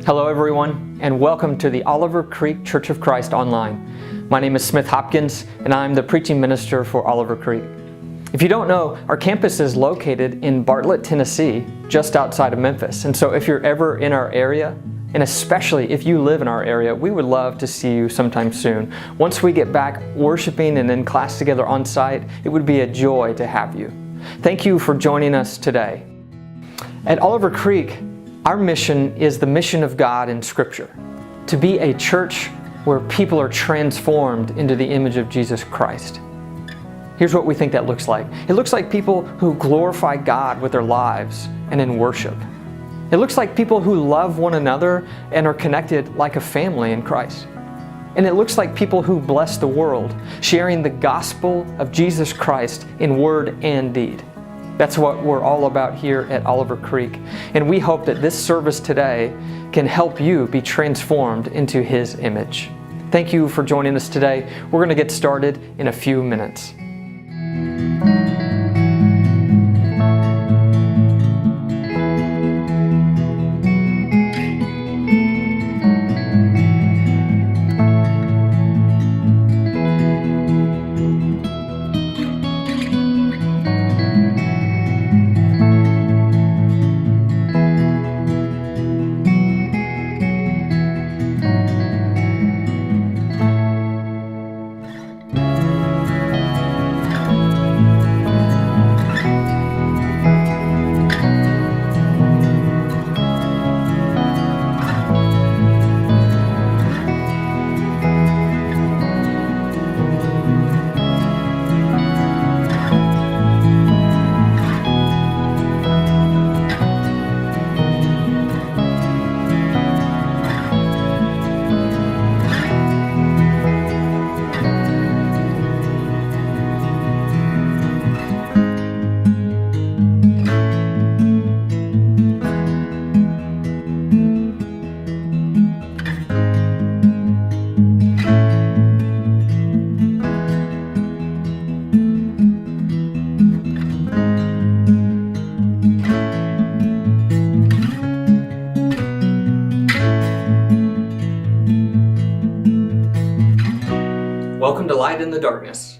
Hello everyone, and welcome to the Oliver Creek Church of Christ Online. My name is Smith Hopkins, and I'm the preaching minister for Oliver Creek. If you don't know, our campus is located in Bartlett, Tennessee, just outside of Memphis. And so if you're ever in our area, and especially if you live in our area, we would love to see you sometime soon. Once we get back worshiping and in class together on site, it would be a joy to have you. Thank you for joining us today. At Oliver Creek, our mission is the mission of God in Scripture, to be a church where people are transformed into the image of Jesus Christ. Here's what we think that looks like. It looks like people who glorify God with their lives and in worship. It looks like people who love one another and are connected like a family in Christ. And it looks like people who bless the world, sharing the gospel of Jesus Christ in word and deed. That's what we're all about here at Oliver Creek. And we hope that this service today can help you be transformed into His image. Thank you for joining us today. We're going to get started in a few minutes. Welcome to Light in the Darkness.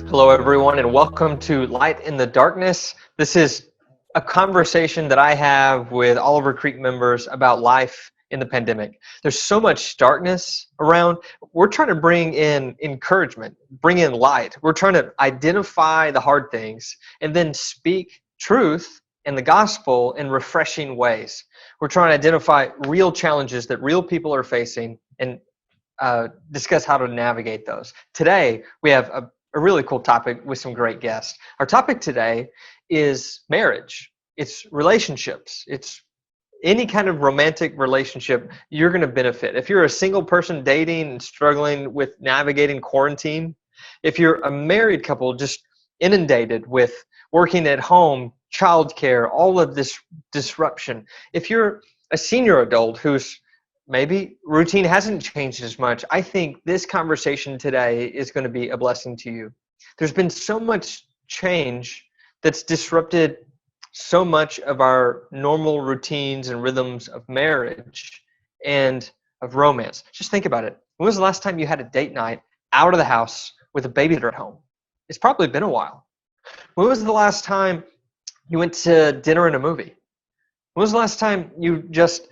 Hello everyone, and welcome to Light in the Darkness. This is a conversation that I have with Oliver Creek members about life in the pandemic. There's so much darkness around. We're trying to bring in encouragement, bring in light. We're trying to identify the hard things and then speak truth and the gospel in refreshing ways. We're trying to identify real challenges that real people are facing and discuss how to navigate those. Today, we have a really cool topic with some great guests. Our topic today is marriage. It's relationships. It's any kind of romantic relationship, you're going to benefit. If you're a single person dating and struggling with navigating quarantine, if you're a married couple just inundated with working at home, childcare, all of this disruption, if you're a senior adult whose maybe routine hasn't changed as much, I think this conversation today is going to be a blessing to you. There's been so much change that's disrupted so much of our normal routines and rhythms of marriage and of romance. Just think about it. When was the last time you had a date night out of the house with a babysitter at home? It's probably been a while. When was the last time you went to dinner and a movie? When was the last time you just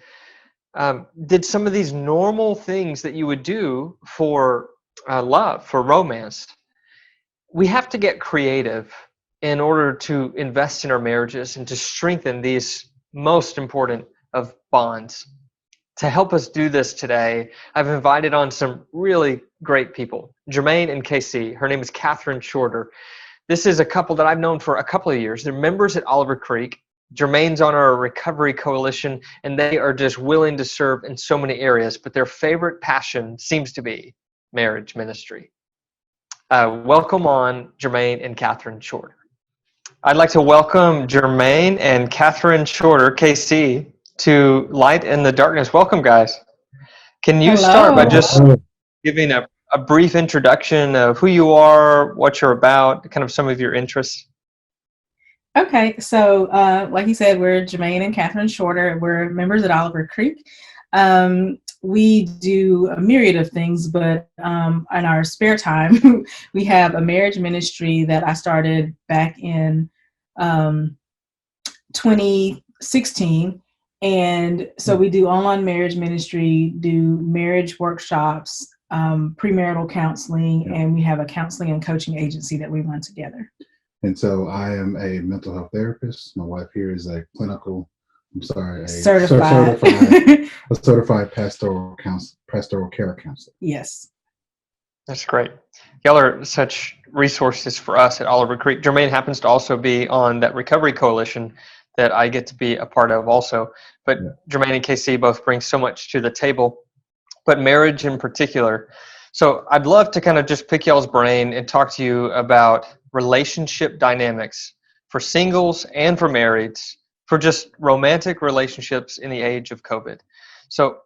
did some of these normal things that you would do for love, for romance? We have to get creative in order to invest in our marriages and to strengthen these most important of bonds. To help us do this today, I've invited on some really great people. Jermaine and Casey, her name is Katherine Shorter. This is a couple that I've known for a couple of years. They're members at Oliver Creek. Jermaine's on our recovery coalition, and they are just willing to serve in so many areas, but their favorite passion seems to be marriage ministry. Welcome on Jermaine and Katherine Shorter. I'd like to welcome Jermaine and Katherine Shorter, KC, to Light in the Darkness. Welcome, guys. Can you start by just giving a a brief introduction of who you are, what you're about, kind of some of your interests? Okay, so like you said, we're Jermaine and Katherine Shorter. We're members at Oliver Creek. We do a myriad of things, but in our spare time, we have a marriage ministry that I started back in 2016. And so we do online marriage ministry, do marriage workshops, premarital counseling, and we have a counseling and coaching agency that we run together. And so I am a mental health therapist. My wife here is a certified pastoral care counselor. Yes. That's great. Y'all are such resources for us at Oliver Creek. Jermaine happens to also be on that recovery coalition that I get to be a part of also. But Jermaine and KC both bring so much to the table, but marriage in particular. So I'd love to kind of just pick y'all's brain and talk to you about relationship dynamics for singles and for marrieds, for just romantic relationships in the age of COVID. So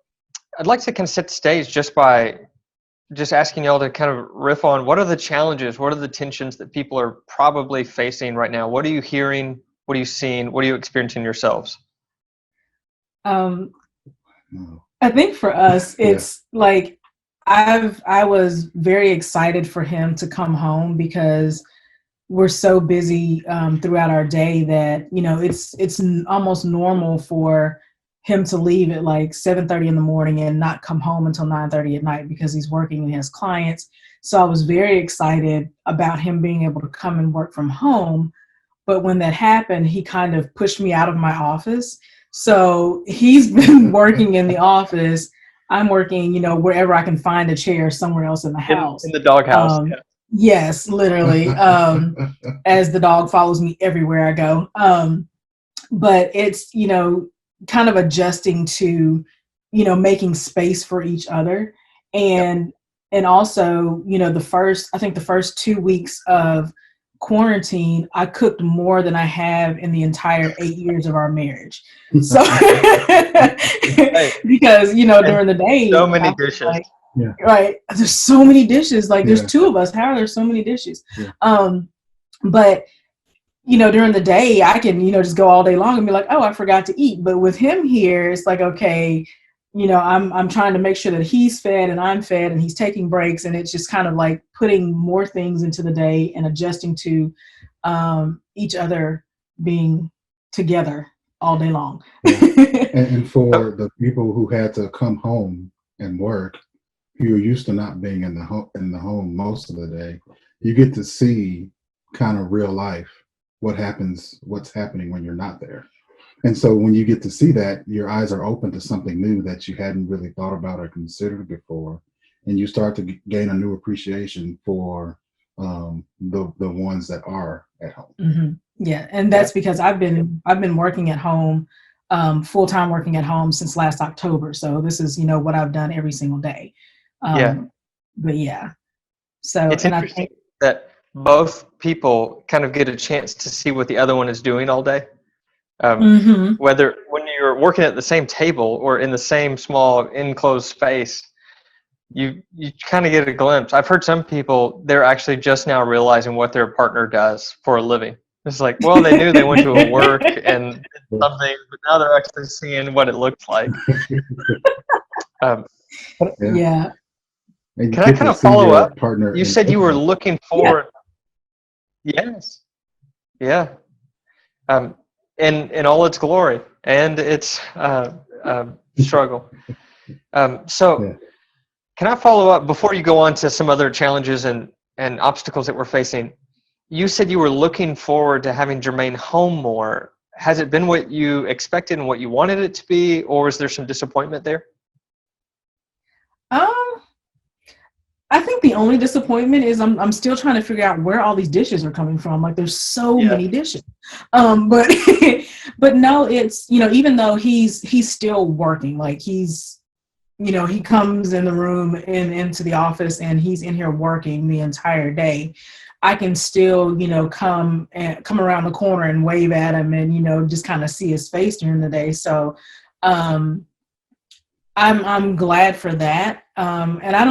I'd like to kind of set the stage just by just asking y'all to kind of riff on what are the challenges, what are the tensions that people are probably facing right now? What are you hearing? What are you seeing? What are you experiencing yourselves? I think for us, it's like I was very excited for him to come home because we're so busy throughout our day that, you know, it's almost normal for him to leave at like 7:30 in the morning and not come home until 9:30 at night because he's working and he has clients. So I was very excited about him being able to come and work from home. But when that happened, he kind of pushed me out of my office. So he's been working in the office. I'm working, you know, wherever I can find a chair somewhere else in the house. In the doghouse. Yes, literally. As the dog follows me everywhere I go. But it's, you know, kind of adjusting to, you know, making space for each other. And also, you know, the first 2 weeks of quarantine, I cooked more than I have in the entire 8 years of our marriage. So because, you know, during the day, so many dishes. Like, right. There's so many dishes. Like there's two of us. How are there so many dishes? But you know, during the day, I can, you know, just go all day long and be like, oh, I forgot to eat. But with him here, it's like, okay, you know, I'm trying to make sure that he's fed and I'm fed and he's taking breaks. And it's just kind of like putting more things into the day and adjusting to each other being together all day long. And for the people who had to come home and work, who are used to not being in the home most of the day, you get to see kind of real life, what's happening when you're not there. And so when you get to see that, your eyes are open to something new that you hadn't really thought about or considered before. And you start to gain a new appreciation for the ones that are at home. Mm-hmm. Yeah. And that's because I've been working at home, full-time working at home since last October. So this is, you know, what I've done every single day. But yeah. So it's interesting that both people kind of get a chance to see what the other one is doing all day. Whether when you're working at the same table or in the same small enclosed space, you kind of get a glimpse. I've heard some people, they're actually just now realizing what their partner does for a living. It's like, well, they knew they went to a work and did something, but now they're actually seeing what it looks like. Yeah. Can I kind of follow up? You said you were looking forward. Yes. Yeah. In all its glory and its struggle. So can I follow up before you go on to some other challenges and obstacles that we're facing? You said you were looking forward to having Jermaine home more. Has it been what you expected and what you wanted it to be, or is there some disappointment there? I think the only disappointment is I'm still trying to figure out where all these dishes are coming from. Like there's so many dishes. But but no, it's, you know, even though he's still working, like he's, you know, he comes in the room and into the office and he's in here working the entire day. I can still, you know, come around the corner and wave at him and, you know, just kind of see his face during the day. So I'm glad for that. And I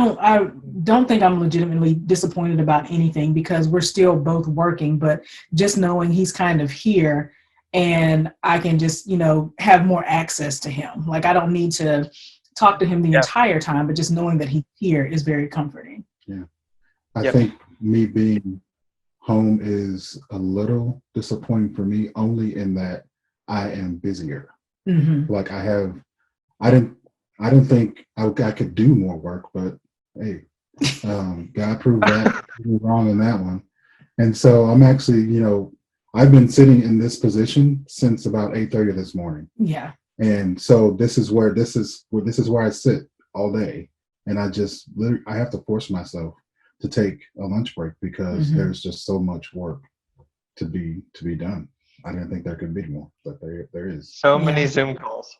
don't think I'm legitimately disappointed about anything because we're still both working, but just knowing he's kind of here and I can just, have more access to him. Like I don't need to talk to him the entire time, but just knowing that he's here is very comforting. Yeah. I think me being home is a little disappointing for me only in that I am busier. Mm-hmm. Like I didn't think I could do more work, but hey, God proved that wrong in that one. And so I'm actually, I've been sitting in this position since about 8:30 this morning. Yeah. And so this is where I sit all day. And I have to force myself to take a lunch break because there's just so much work to be done. I didn't think there could be more, but there is. So many Zoom calls.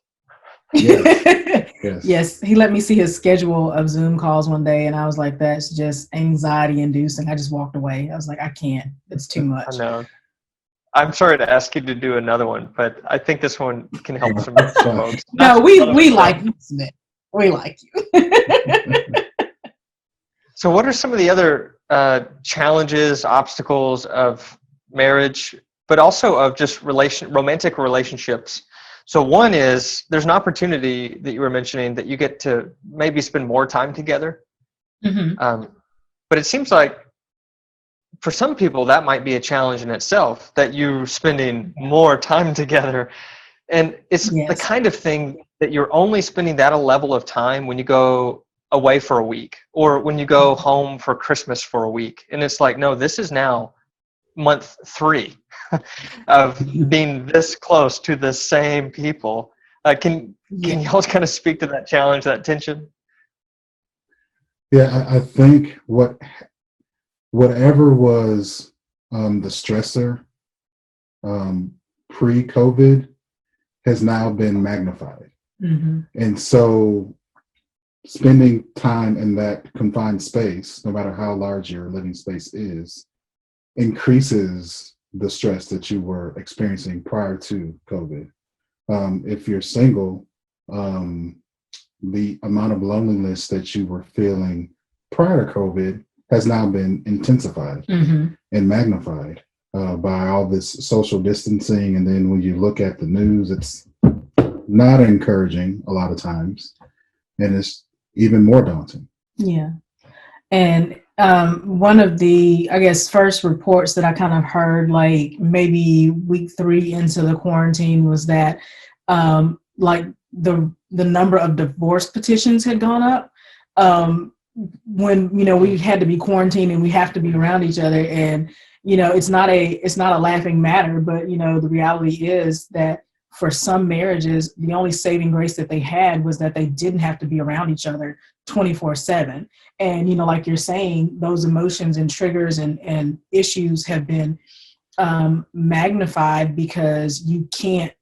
Yes. Yes. Yes. He let me see his schedule of Zoom calls one day, and I was like, that's just anxiety inducing. I just walked away. I was like, I can't. It's too much. I know. I'm sorry to ask you to do another one, but I think this one can help some folks. No, we like you, Smith. We like you. So what are some of the other challenges, obstacles of marriage, but also of just romantic relationships? So one is there's an opportunity that you were mentioning that you get to maybe spend more time together. But it seems like for some people that might be a challenge in itself, that you're spending more time together. And it's the kind of thing that you're only spending that a level of time when you go away for a week or when you go home for Christmas for a week. And it's like, no, this is now month 3 of being this close to the same people. Can y'all kind of speak to that challenge, that tension? Yeah, I think whatever was the stressor pre-COVID has now been magnified. And so spending time in that confined space, no matter how large your living space is, increases the stress that you were experiencing prior to COVID. If you're single, the amount of loneliness that you were feeling prior to COVID has now been intensified and magnified by all this social distancing. And then when you look at the news, it's not encouraging a lot of times, and it's even more daunting. Yeah. And one of the, I guess, first reports that I kind of heard, like maybe week 3 into the quarantine, was that like the number of divorce petitions had gone up when we had to be quarantined and we have to be around each other. And it's not a laughing matter, but the reality is that for some marriages, the only saving grace that they had was that they didn't have to be around each other 24/7. And, like you're saying, those emotions and triggers and issues have been magnified because you can't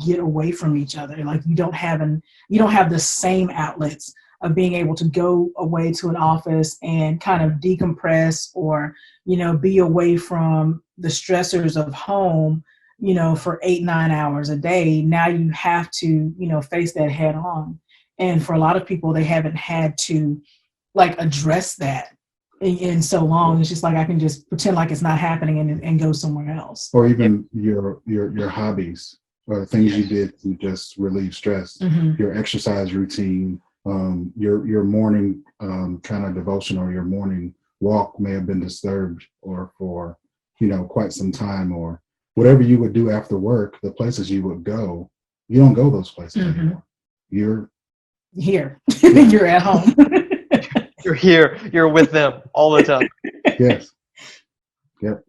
get away from each other. Like you don't have the same outlets of being able to go away to an office and kind of decompress or, be away from the stressors of home, for 8-9 hours a day. Now you have to, face that head on. And for a lot of people, they haven't had to address that in so long. It's just like, I can just pretend like it's not happening and go somewhere else. Or even your hobbies or the things you did to just relieve stress, your exercise routine, your morning kind of devotion or your morning walk may have been disturbed or for, quite some time, or whatever you would do after work, the places you would go, you don't go those places anymore. You're here. You're at home. You're here. You're with them all the time. Yes. Yep.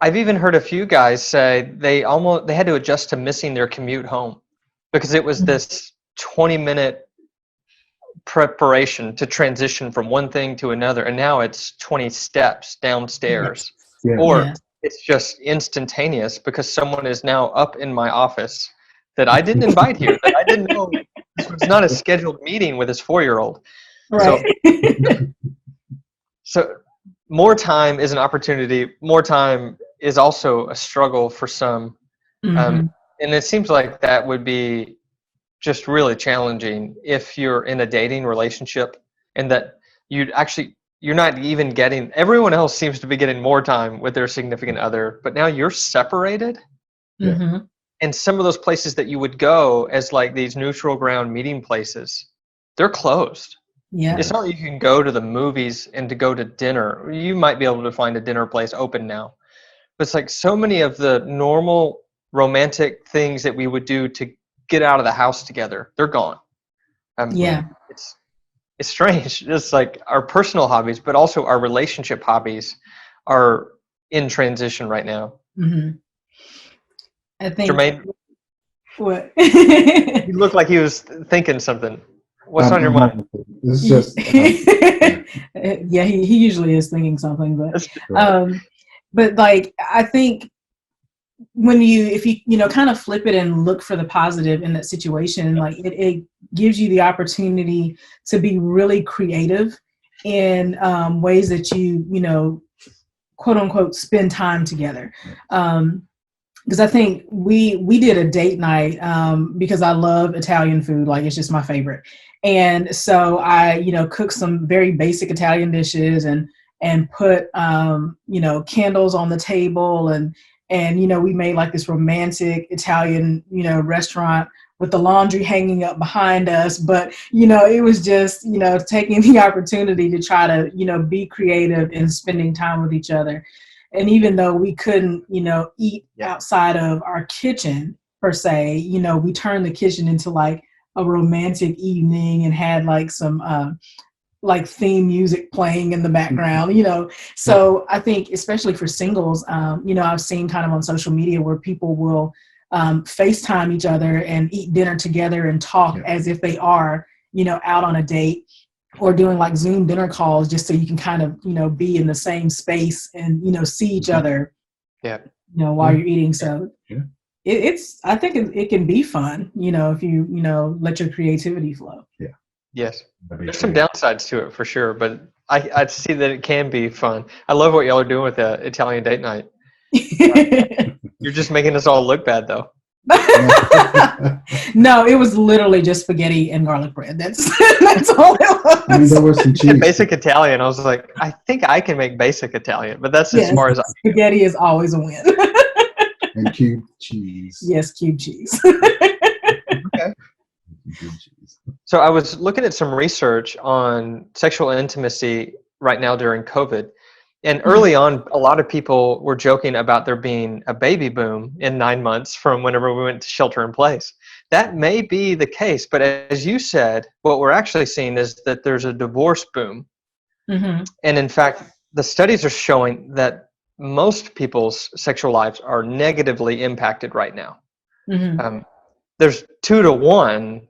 I've even heard a few guys say they had to adjust to missing their commute home because it was this 20-minute preparation to transition from one thing to another, and now it's 20 steps downstairs. Yeah. Or it's just instantaneous because someone is now up in my office that I didn't invite here, that I didn't know. This was not a scheduled meeting with his 4-year-old. Right. So more time is an opportunity. More time is also a struggle for some. And it seems like that would be just really challenging if you're in a dating relationship, and that you're not even getting, everyone else seems to be getting more time with their significant other, but now you're separated. Mm-hmm. And some of those places that you would go as like these neutral ground meeting places, they're closed. Yeah. It's not like you can go to the movies and to go to dinner. You might be able to find a dinner place open now. But it's like so many of the normal romantic things that we would do to get out of the house together, they're gone. Yeah. It's strange. It's like our personal hobbies, but also our relationship hobbies are in transition right now. Mm-hmm. I think. Jermaine, What? you look like he was thinking something. What's on your mind? It's just yeah, he usually is thinking something, but like I think if you kind of flip it and look for the positive in that situation, like it gives you the opportunity to be really creative in ways that you quote unquote spend time together. Because I think we did a date night because I love Italian food, like it's just my favorite. And so I, cooked some very basic Italian dishes and put, candles on the table and we made like this romantic Italian, restaurant with the laundry hanging up behind us. But, it was just, taking the opportunity to try to, be creative and spending time with each other. And even though we couldn't, eat outside of our kitchen per se, we turned the kitchen into like a romantic evening and had like some like theme music playing in the background, So I think especially for singles, I've seen kind of on social media where people will FaceTime each other and eat dinner together and talk as if they are, out on a date, or doing like Zoom dinner calls just so you can kind of, be in the same space and, see each other, while you're eating. So I think it can be fun, if you, let your creativity flow. Yeah. Yes. There's some downsides to it for sure, but I see that it can be fun. I love what y'all are doing with the Italian date night. You're just making us all look bad though. No, it was literally just spaghetti and garlic bread. That's all it was. I mean, there was some cheese. Basic Italian. I was like, I think I can make basic Italian, but that's as far as spaghetti is always a win. And cube cheese. Yes, cube cheese. Okay. So I was looking at some research on sexual intimacy right now during COVID. And early on, a lot of people were joking about there being a baby boom in 9 months from whenever we went to shelter in place. That may be the case, but as you said, what we're actually seeing is that there's a divorce boom. Mm-hmm. And in fact, the studies are showing that most people's sexual lives are negatively impacted right now. Mm-hmm. There's 2 to 1.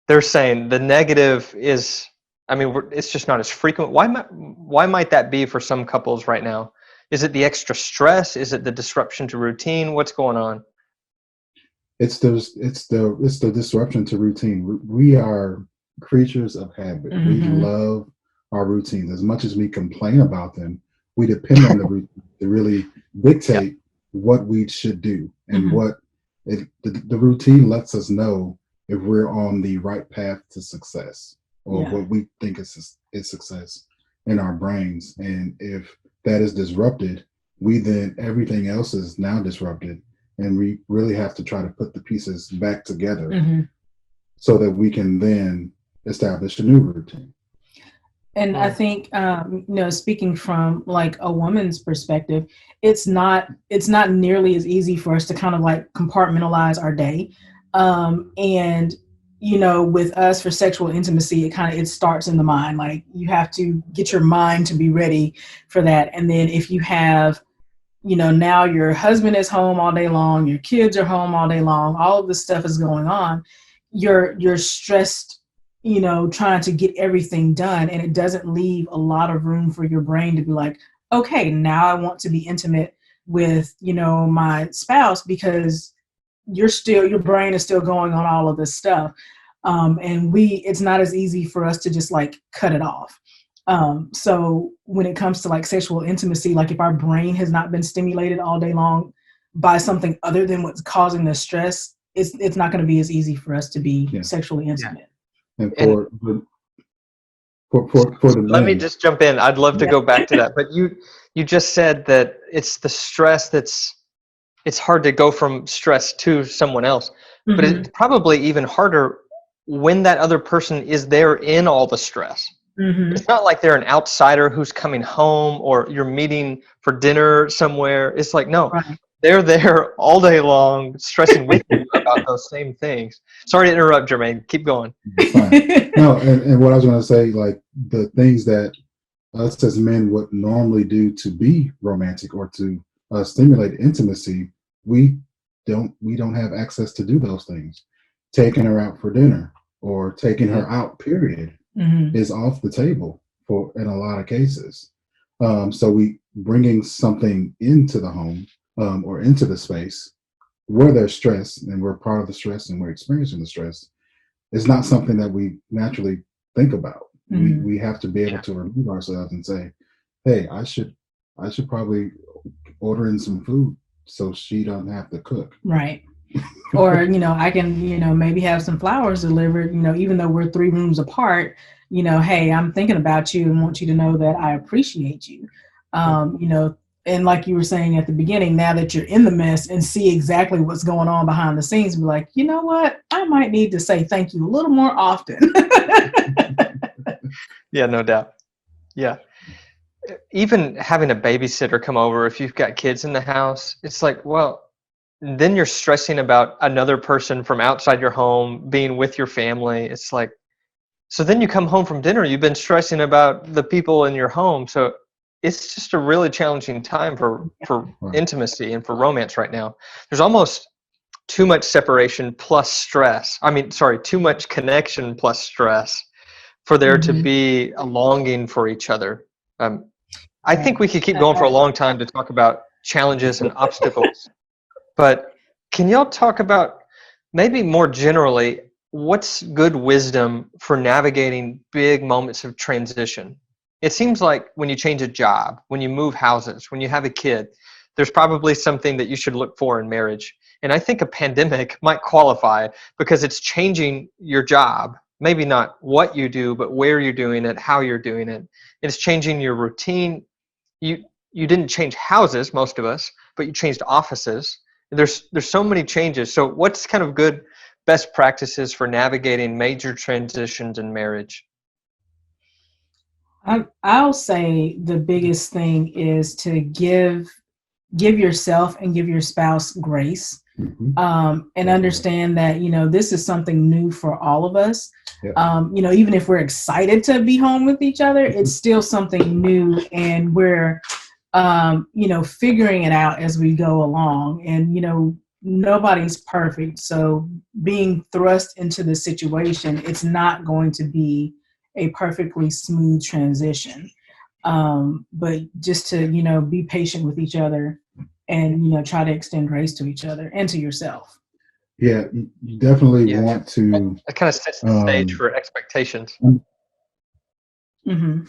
They're saying the negative is, it's just not as frequent. Why might that be for some couples right now? Is it the extra stress? Is it the disruption to routine? What's going on? It's the disruption to routine. We are creatures of habit. Mm-hmm. We love our routines. As much as we complain about them, we depend on the routine to really dictate what we should do and what the routine lets us know if we're on the right path to success, or what we think is success in our brains. And if that is disrupted, then everything else is now disrupted, and we really have to try to put the pieces back together so that we can then establish a new routine. And I think, speaking from like a woman's perspective, it's not nearly as easy for us to kind of like compartmentalize our day. And, with us for sexual intimacy, it starts in the mind. Like you have to get your mind to be ready for that. And then if you have, now your husband is home all day long, your kids are home all day long, all of this stuff is going on, you're stressed, trying to get everything done. And it doesn't leave a lot of room for your brain to be like, okay, now I want to be intimate with, my spouse, because your brain is still going on all of this stuff. And it's not as easy for us to just like cut it off. So when it comes to like sexual intimacy, like if our brain has not been stimulated all day long by something other than what's causing the stress, it's not going to be as easy for us to be Yeah. sexually intimate. And And for the let me men, just jump in. I'd love to Yeah. go back to that, but you just said that it's the stress it's hard to go from stress to someone else, but Mm-hmm. it's probably even harder when that other person is there in all the stress. Mm-hmm. It's not like they're an outsider who's coming home or you're meeting for dinner somewhere. It's like, no, Right. they're there all day long stressing with you about those same things. Sorry to interrupt, Jermaine. Keep going. it's fine. No, and what I was going to say, like the things that us as men would normally do to be romantic or to stimulate intimacy, we don't have access to do those things. Taking her out for dinner or taking her out, period, Mm-hmm. is off the table for in a lot of cases. So we bringing something into the home or into the space where there's stress and we're part of the stress and we're experiencing the stress. It's not something that we naturally think about. Mm-hmm. We have to be able to remove ourselves and say, hey, I should probably order in some food so she don't have to cook. Right. Or, I can, maybe have some flowers delivered, even though we're 3 rooms apart, hey, I'm thinking about you and want you to know that I appreciate you. And like you were saying at the beginning, now that you're in the mess and see exactly what's going on behind the scenes, be like, you know what? I might need to say thank you a little more often. Yeah, no doubt. Yeah. Even having a babysitter come over, if you've got kids in the house, it's like, well, then you're stressing about another person from outside your home being with your family. It's like, so then you come home from dinner, you've been stressing about the people in your home. So it's just a really challenging time for Right. intimacy and for romance right now. There's almost too much separation plus stress. I mean, sorry, too much connection plus stress for there to Mm-hmm. be a longing for each other. I think we could keep I- going for a long time to talk about challenges and obstacles. But can y'all talk about maybe more generally, what's good wisdom for navigating big moments of transition? It seems like when you change a job, when you move houses, when you have a kid, there's probably something that you should look for in marriage. And I think a pandemic might qualify because it's changing your job. Maybe not what you do, but where you're doing it, how you're doing it. It's changing your routine. You didn't change houses, most of us, but you changed offices. There's so many changes. So what's kind of good best practices for navigating major transitions in marriage? I'll say the biggest thing is to give yourself and give your spouse grace, and understand that this is something new for all of us. Yeah. Even if we're excited to be home with each other, it's still something new, and we're figuring it out as we go along. And nobody's perfect, so being thrust into the situation, it's not going to be a perfectly smooth transition. But just to be patient with each other, and try to extend grace to each other and to yourself. Yeah, you definitely Yeah. want to. That kind of sets the stage for expectations. Mm-hmm.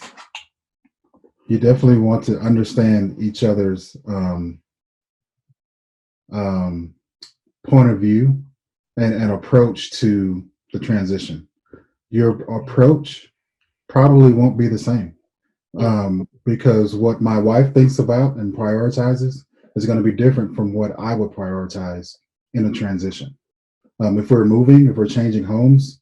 You definitely want to understand each other's point of view and approach to the transition. Your approach probably won't be the same, because what my wife thinks about and prioritizes is going to be different from what I would prioritize in a transition. If we're moving, if we're changing homes,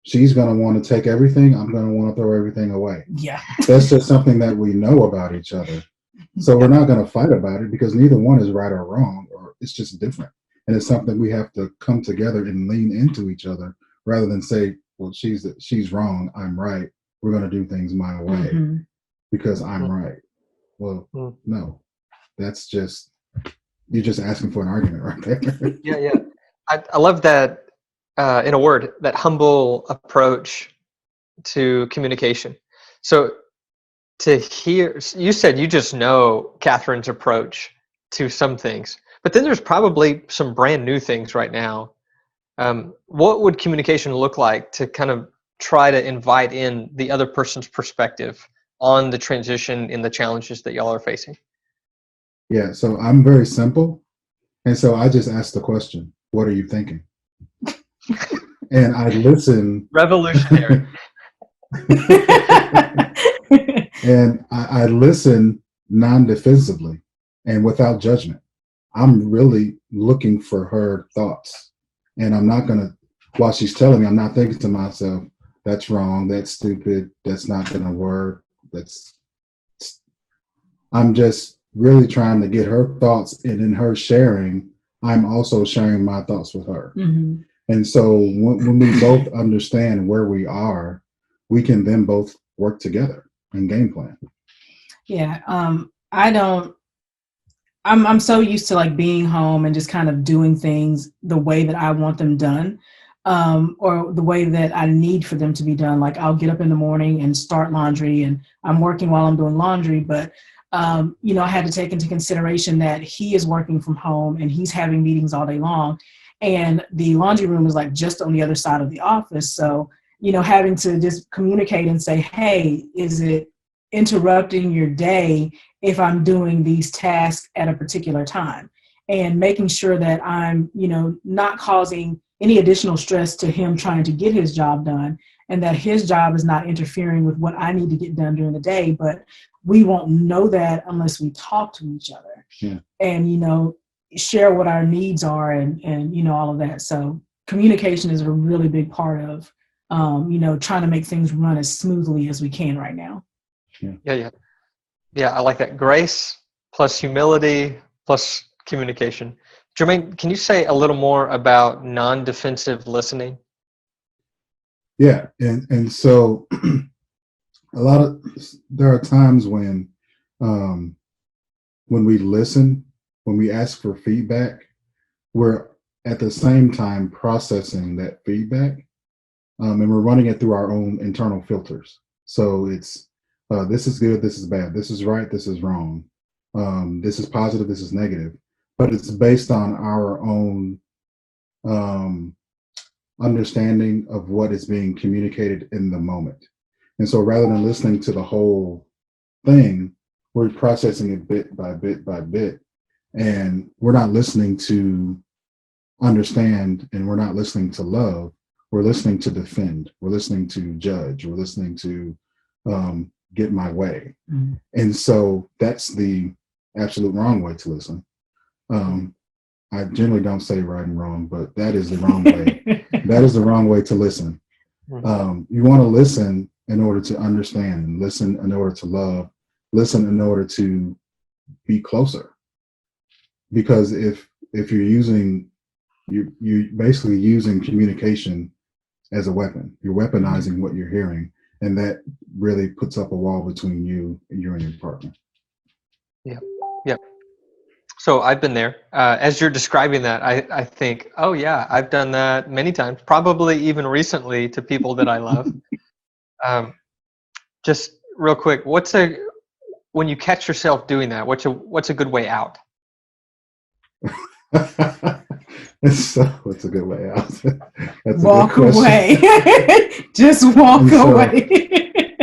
she's going to want to take everything. I'm going to want to throw everything away. Yeah. That's just something that we know about each other. So we're not going to fight about it because neither one is right or wrong, or it's just different. And it's something we have to come together and lean into each other rather than say, well, she's wrong, I'm right. We're going to do things my way because I'm right. Well, no, that's just, you're just asking for an argument right there. Yeah. I love that, in a word, that humble approach to communication. So to hear, you said you just know Catherine's approach to some things, but then there's probably some brand new things right now. What would communication look like to kind of try to invite in the other person's perspective on the transition and the challenges that y'all are facing? Yeah, so I'm very simple. And so I just ask the question, what are you thinking? and I listen. Revolutionary. And I listen non-defensively and without judgment. I'm really looking for her thoughts. And I'm not going to, while she's telling me, I'm not thinking to myself, that's wrong, that's stupid, that's not going to work. I'm just really trying to get her thoughts. And in her sharing, I'm also sharing my thoughts with her. Mm-hmm. And so when we both understand where we are, we can then both work together and game plan. Yeah. I'm so used to like being home and just kind of doing things the way that I want them done, or the way that I need for them to be done. Like I'll get up in the morning and start laundry, and I'm working while I'm doing laundry. But, I had to take into consideration that he is working from home and he's having meetings all day long. And the laundry room is like just on the other side of the office. So, having to just communicate and say, hey, is it interrupting your day if I'm doing these tasks at a particular time, and making sure that I'm, not causing any additional stress to him trying to get his job done, and that his job is not interfering with what I need to get done during the day. But we won't know that unless we talk to each other, and, share what our needs are, and all of that. So communication is a really big part of, trying to make things run as smoothly as we can right now. Yeah, I like that. Grace plus humility plus communication. Jermaine, can you say a little more about non-defensive listening? Yeah, and so there are times when we listen, when we ask for feedback, we're at the same time processing that feedback, and we're running it through our own internal filters. So it's this is good, this is bad, this is right, this is wrong, this is positive, this is negative, but it's based on our own understanding of what is being communicated in the moment. And so rather than listening to the whole thing, we're processing it bit by bit by bit, and we're not listening to understand, and we're not listening to love. We're listening to defend, we're listening to judge, we're listening to get my way. Mm-hmm. And so that's the absolute wrong way to listen. I generally don't say right and wrong, but that is the wrong way. That is the wrong way to listen. You want to listen in order to understand, listen in order to love, listen in order to be closer. Because if you're using, you're basically using communication as a weapon. You're weaponizing what you're hearing, and that really puts up a wall between you and your partner. Yeah. So I've been there. As you're describing that, I think, oh yeah, I've done that many times, probably even recently to people that I love. Just real quick, when you catch yourself doing that, what's a good way out? What's a good way out? Walk away. Just walk away.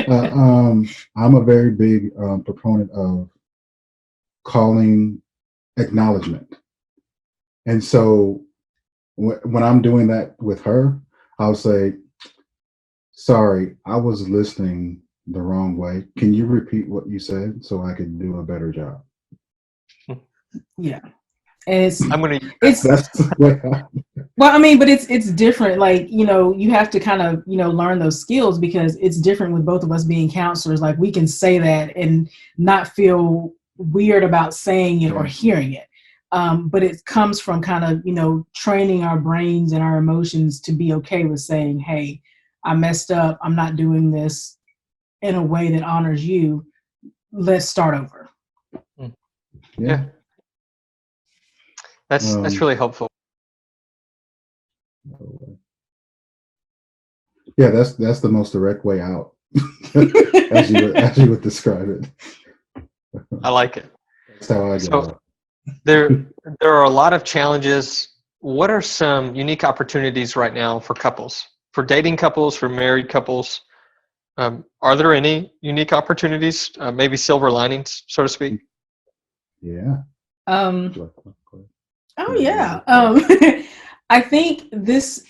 I'm a very big proponent of calling acknowledgement. And so when I'm doing that with her, I'll say, sorry, I was listening the wrong way. Can you repeat what you said so I can do a better job? Yeah. And but it's different. Like, you have to kind of, learn those skills, because it's different with both of us being counselors. Like, we can say that and not feel weird about saying it or hearing it. But it comes from kind of, training our brains and our emotions to be okay with saying, hey, I messed up. I'm not doing this in a way that honors you. Let's start over. Yeah. That's really helpful. Yeah, that's the most direct way out, as you would describe it. I like it. That's how I get out. There are a lot of challenges. What are some unique opportunities right now for couples, for dating couples, for married couples? Are there any unique opportunities, maybe silver linings, so to speak? Yeah. Oh yeah. I think this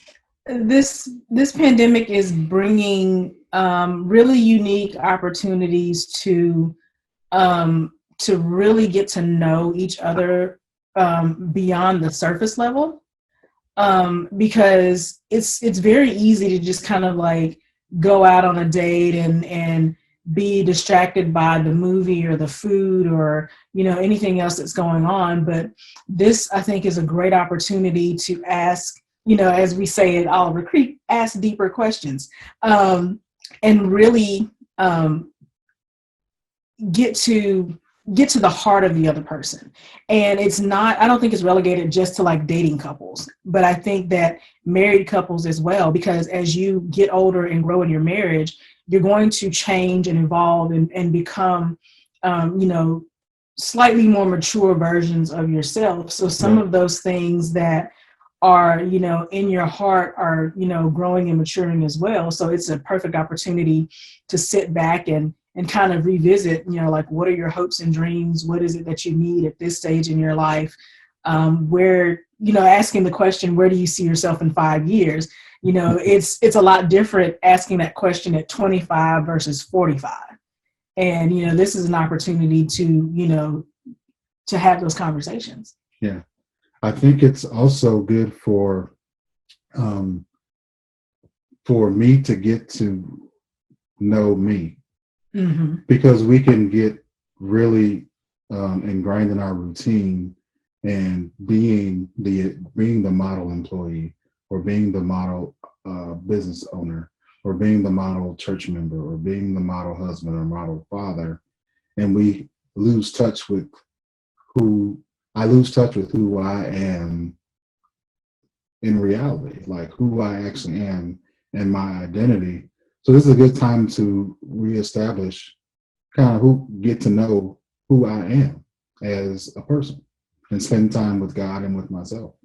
This pandemic is bringing really unique opportunities to really get to know each other beyond the surface level, because it's very easy to just kind of like go out on a date and be distracted by the movie or the food or anything else that's going on. But this, I think, is a great opportunity to ask, as we say at Oliver Creek, ask deeper questions, and really get to the heart of the other person. And I don't think it's relegated just to like dating couples, but I think that married couples as well, because as you get older and grow in your marriage, you're going to change and evolve and become slightly more mature versions of yourself. So some of those things that are in your heart are growing and maturing as well. So it's a perfect opportunity to sit back and kind of revisit, like, what are your hopes and dreams? What is it that you need at this stage in your life? Where, asking the question, where do you see yourself in 5 years? It's a lot different asking that question at 25 versus 45. And, this is an opportunity to have those conversations. Yeah. I think it's also good for me to get to know me. Mm-hmm. Because we can get really ingrained in our routine and being the model employee, or being the model business owner, or being the model church member, or being the model husband or model father, and we lose touch with who I am in reality, like who I actually am and my identity. So this is a good time to reestablish, get to know who I am as a person, and spend time with God and with myself.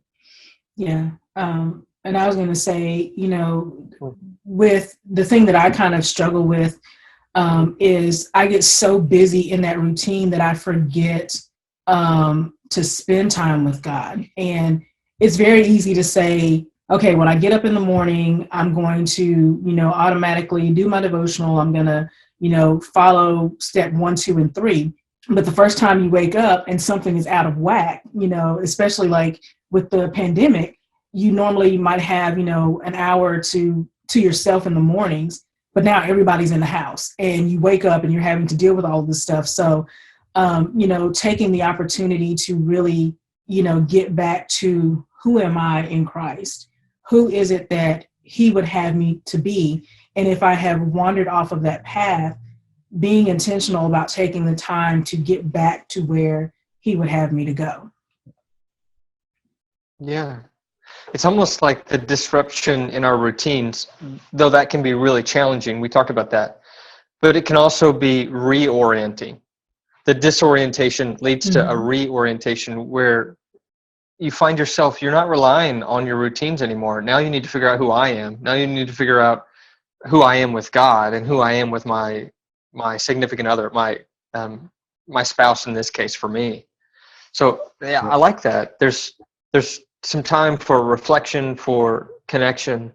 Yeah. And I was going to say, with the thing that I kind of struggle with is I get so busy in that routine that I forget to spend time with God. And it's very easy to say, okay, when I get up in the morning, I'm going to, automatically do my devotional. I'm going to, follow step 1, 2, and 3. But the first time you wake up and something is out of whack, especially like with the pandemic, you normally might have, an hour to yourself in the mornings, but now everybody's in the house and you wake up and you're having to deal with all of this stuff. So, taking the opportunity to really, get back to who am I in Christ? Who is it that he would have me to be? And if I have wandered off of that path, being intentional about taking the time to get back to where he would have me to go. Yeah. It's almost like the disruption in our routines, though that can be really challenging. We talked about that. But it can also be reorienting. The disorientation leads to a reorientation where you find yourself, you're not relying on your routines anymore. Now you need to figure out who I am. Now you need to figure out who I am with God and who I am with my significant other, my spouse in this case for me. So yeah, I like that. There's some time for reflection, for connection.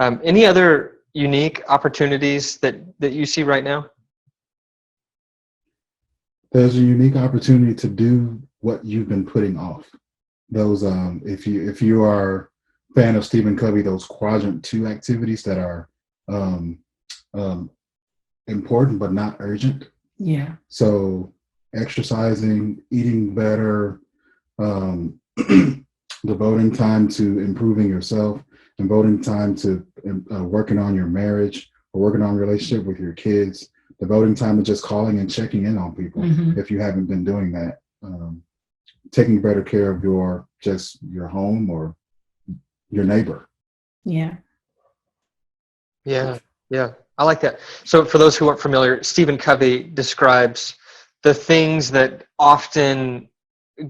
Any other unique opportunities that you see right now? There's a unique opportunity to do what you've been putting off. Those, if you are a fan of Stephen Covey, those Quadrant 2 activities that are important but not urgent. Yeah. So exercising, eating better, devoting time to improving yourself, devoting time to working on your marriage or working on a relationship with your kids, devoting time to just calling and checking in on people if you haven't been doing that. Taking better care of your home or your neighbor. Yeah. I like that. So for those who aren't familiar, Stephen Covey describes the things that often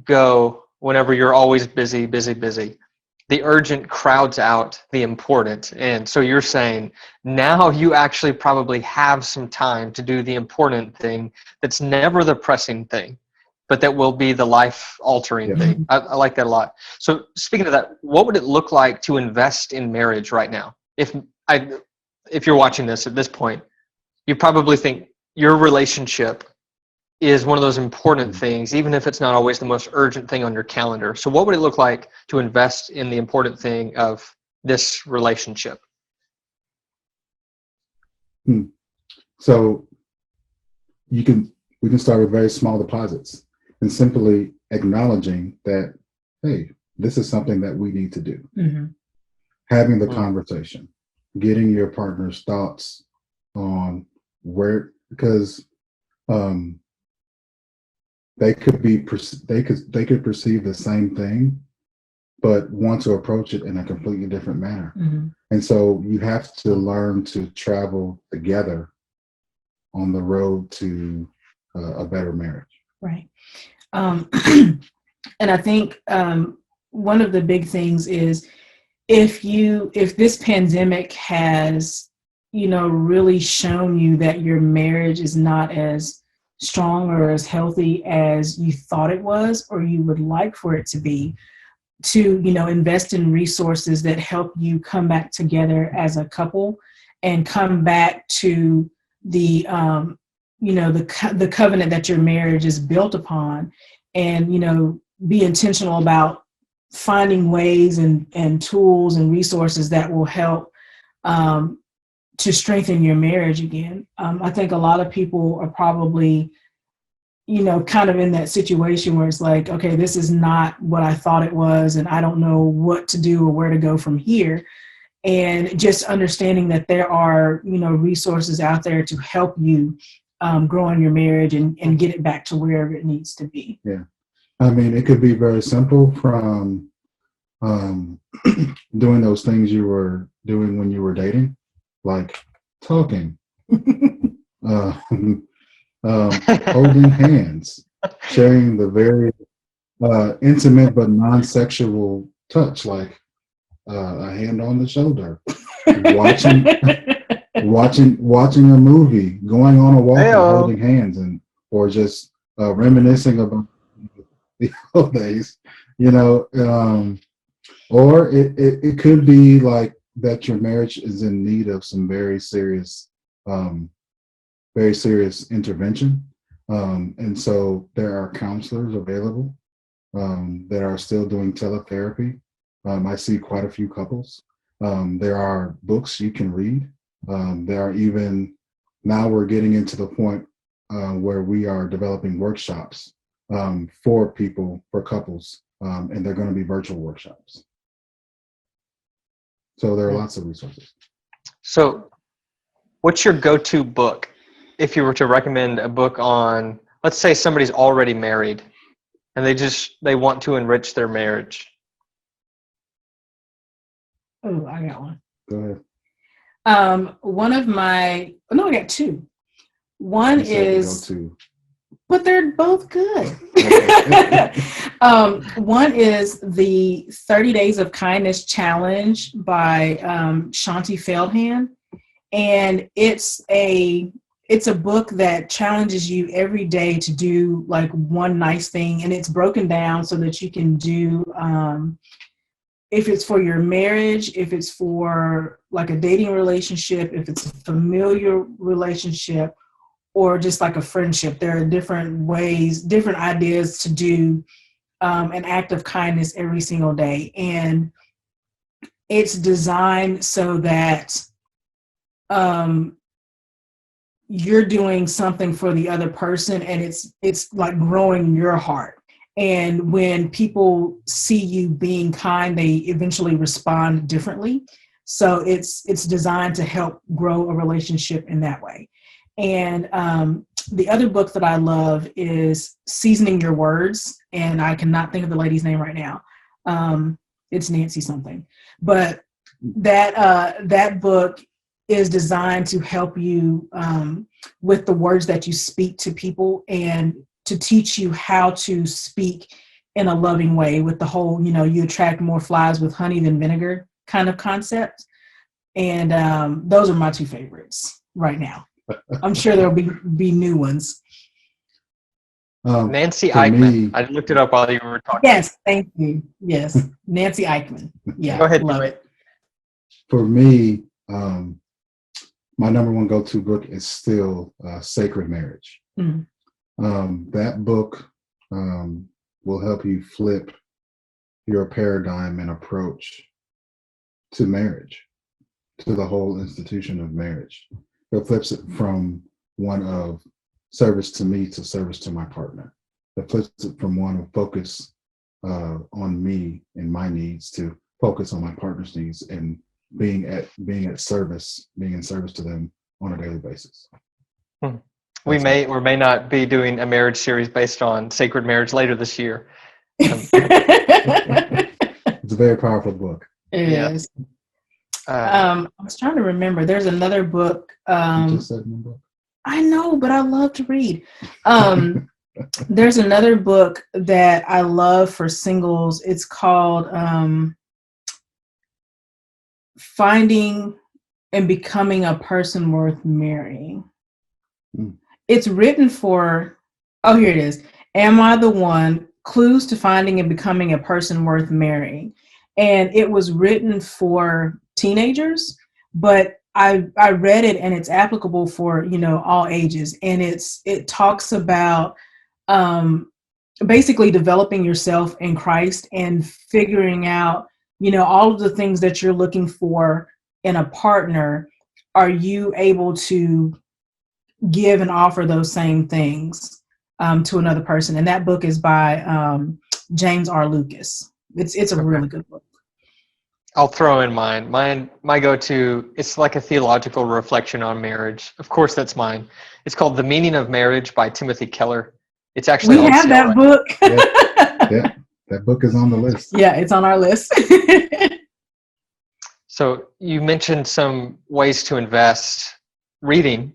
go whenever you're always busy. The urgent crowds out the important. And so you're saying now you actually probably have some time to do the important thing that's never the pressing thing. but that will be the life-altering thing. I like that a lot. So speaking of that, what would it look like to invest in marriage right now? If you're watching this at this point, you probably think your relationship is one of those important things, even if it's not always the most urgent thing on your calendar. So what would it look like to invest in the important thing of this relationship? So we can start with very small deposits and simply acknowledging that, hey, this is something that we need to do. Having the conversation, getting your partner's thoughts on where, because they could perceive the same thing, but want to approach it in a completely different manner. And so you have to learn to travel together on the road to a better marriage. Right. And I think one of the big things is if this pandemic has, really shown you that your marriage is not as strong or as healthy as you thought it was, or you would like for it to be, to, invest in resources that help you come back together as a couple and come back to the, the covenant that your marriage is built upon, and, be intentional about finding ways and tools and resources that will help to strengthen your marriage again. I think a lot of people are probably, kind of in that situation where it's like, okay, this is not what I thought it was, and I don't know what to do or where to go from here. And just understanding that there are, resources out there to help you grow in your marriage and get it back to wherever it needs to be. Yeah. I mean, it could be very simple, from doing those things you were doing when you were dating, like talking, holding hands, sharing the very intimate but non-sexual touch, like a hand on the shoulder, watching a movie, going on a walk, and holding hands, or just reminiscing about the old days, or it could be like that your marriage is in need of some very serious intervention, and so there are counselors available that are still doing teletherapy. I see quite a few couples. There are books you can read. There are even, now we're getting into the point where we are developing workshops for couples, and they're going to be virtual workshops. So there are lots of resources. So what's your go-to book if you were to recommend a book on, let's say somebody's already married and they want to enrich their marriage? Oh, I got one. Go ahead. I got two. One is, but they're both good. One is the 30 Days of Kindness Challenge by Shanti Feldhahn. And it's a book that challenges you every day to do like one nice thing. And it's broken down so that you can do, if it's for your marriage, if it's for like a dating relationship, if it's a familiar relationship, or just like a friendship. There are different ways, different ideas to do an act of kindness every single day. And it's designed so that you're doing something for the other person, and it's like growing your heart. And when people see you being kind, they eventually respond differently. So it's designed to help grow a relationship in that way. And the other book that I love is Seasoning Your Words, and I cannot think of the lady's name right now. It's Nancy something, but that book is designed to help you with the words that you speak to people, and to teach you how to speak in a loving way, with the whole, you attract more flies with honey than vinegar kind of concept. And those are my two favorites right now. I'm sure there'll be new ones. Nancy For Eichman. me, I looked it up while you were talking. Yes, thank you. Yes, Nancy Eichman. Yeah, Go ahead, love Jermaine. it. for me, my number one go-to book is still Sacred Marriage. Mm. That book will help you flip your paradigm and approach to marriage, to the whole institution of marriage. It flips it from one of service to me to service to my partner. It flips it from one of focus on me and my needs to focus on my partner's needs and being in service to them on a daily basis. We may or may not be doing a marriage series based on sacred marriage later this year. It's a very powerful book. It Yeah. is. I was trying to remember. There's another book. You just said my book. I know, but I love to read. There's another book that I love for singles. It's called Finding and Becoming a Person Worth Marrying. It's written for, here it is. Am I the One? Clues to Finding and Becoming a Person Worth Marrying. And it was written for teenagers, but I read it and it's applicable for, all ages. And it talks about basically developing yourself in Christ and figuring out, all of the things that you're looking for in a partner. Are you able to give and offer those same things to another person? And that book is by James R. Lucas. It's a really good book. I'll throw in mine. My go-to, it's like a theological reflection on marriage. Of course, that's mine. It's called The Meaning of Marriage by Timothy Keller. It's actually we have that book. Yeah, that book is on the list. Yeah, it's on our list. So you mentioned some ways to invest: reading,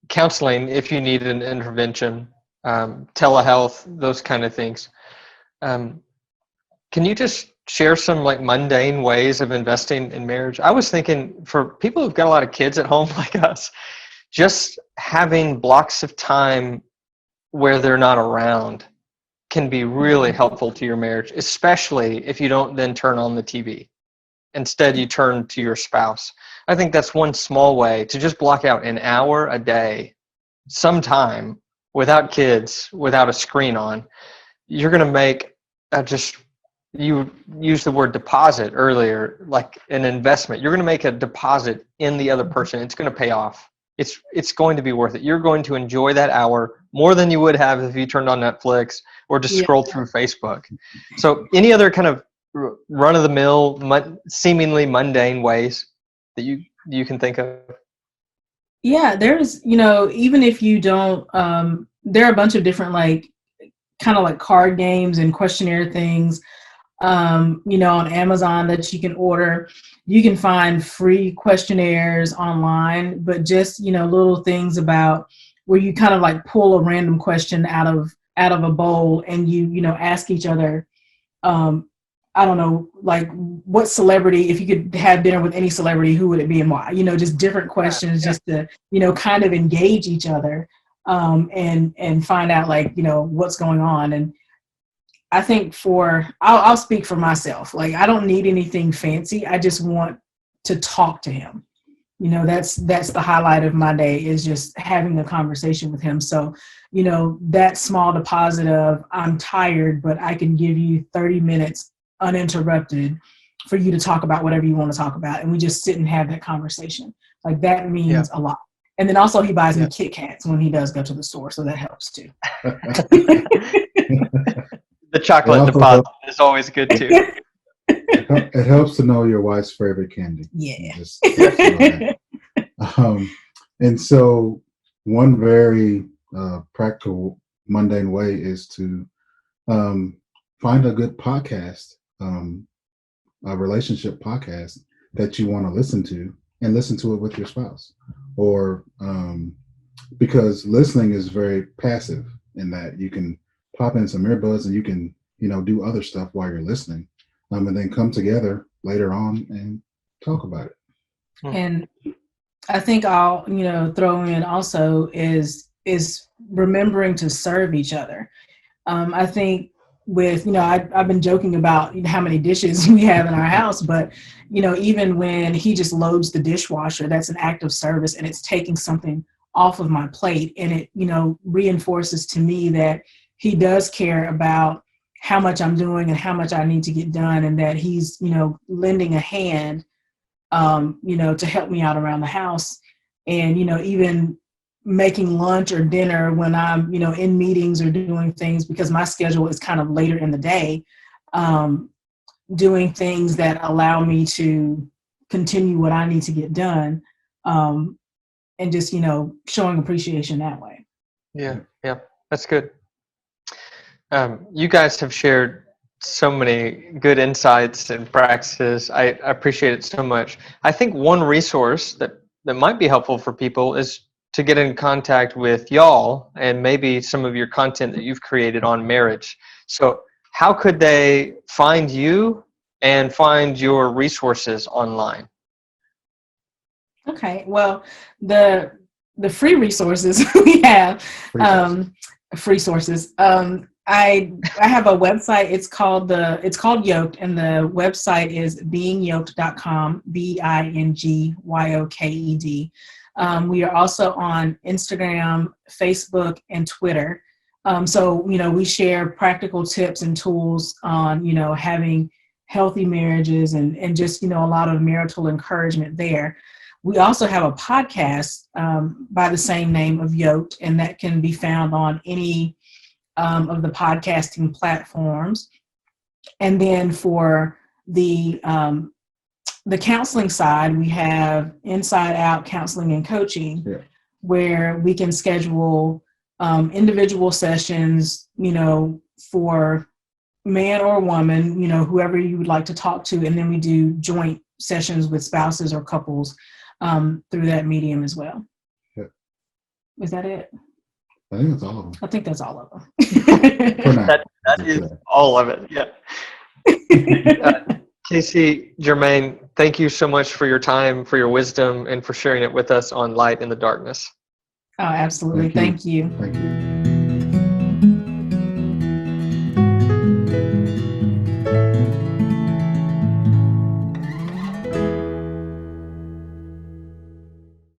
counseling if you need an intervention, telehealth, those kind of things. Can you just share some mundane ways of investing in marriage? I was thinking for people who've got a lot of kids at home like us, just having blocks of time where they're not around can be really helpful to your marriage, especially if you don't then turn on the TV. Instead, you turn to your spouse. I think that's one small way to just block out an hour a day, sometime, without kids, without a screen on. You're going to make you used the word deposit earlier, like an investment. You're going to make a deposit in the other person. It's going to pay off. It's going to be worth it. You're going to enjoy that hour more than you would have if you turned on Netflix or just scrolled through Facebook. So any other kind of run-of-the-mill, seemingly mundane ways that you can think of? Yeah, there's, even if you don't, there are a bunch of different kind of card games and questionnaire things, on Amazon that you can order. You can find free questionnaires online, but just, little things about where you kind of pull a random question out of a bowl and you ask each other, I don't know, what celebrity, if you could have dinner with any celebrity, who would it be and why? Just different questions just to, kind of engage each other and find out what's going on. And I think I'll speak for myself. I don't need anything fancy. I just want to talk to him. That's the highlight of my day, is just having a conversation with him. So, that small deposit of I'm tired, but I can give you 30 minutes uninterrupted for you to talk about whatever you want to talk about. And we just sit and have that conversation. That means a lot. And then also he buys me Kit Kats when he does go to the store. So that helps too. The chocolate deposit is always good too. It helps to know your wife's favorite candy. Yeah. Just and so one very practical, mundane way is to find a good podcast, a relationship podcast that you want to listen to, and listen to it with your spouse. Or because listening is very passive in that you can pop in some earbuds and you can, do other stuff while you're listening, and then come together later on and talk about it. And I think I'll, throw in also is remembering to serve each other. I think with, I've been joking about how many dishes we have in our house, but, even when he just loads the dishwasher, that's an act of service, and it's taking something off of my plate. And it, reinforces to me that he does care about how much I'm doing and how much I need to get done, and that he's, lending a hand, to help me out around the house. And, even making lunch or dinner when I'm, in meetings or doing things, because my schedule is kind of later in the day, doing things that allow me to continue what I need to get done, and just, showing appreciation that way. Yeah, that's good. You guys have shared so many good insights and practices. I appreciate it so much. I think one resource that might be helpful for people is to get in contact with y'all and maybe some of your content that you've created on marriage. So how could they find you and find your resources online? Okay, well, the free resources we have, free sources. I have a website. It's called Yoked, and the website is beingyoked.com, BINGYOKED. We are also on Instagram, Facebook, and Twitter. So, we share practical tips and tools on, having healthy marriages and just, a lot of marital encouragement there. We also have a podcast by the same name of Yoked, and that can be found on any of the podcasting platforms. And then for the counseling side, we have Inside Out Counseling and Coaching, where we can schedule individual sessions, for man or woman, whoever you would like to talk to. And then we do joint sessions with spouses or couples through that medium as well. Yep. Is that it? I think that's all of them. I think that's all of them. that is all of it. Yeah. Casey, Jermaine, thank you so much for your time, for your wisdom, and for sharing it with us on Light in the Darkness. Oh, absolutely. Thank you. Thank you.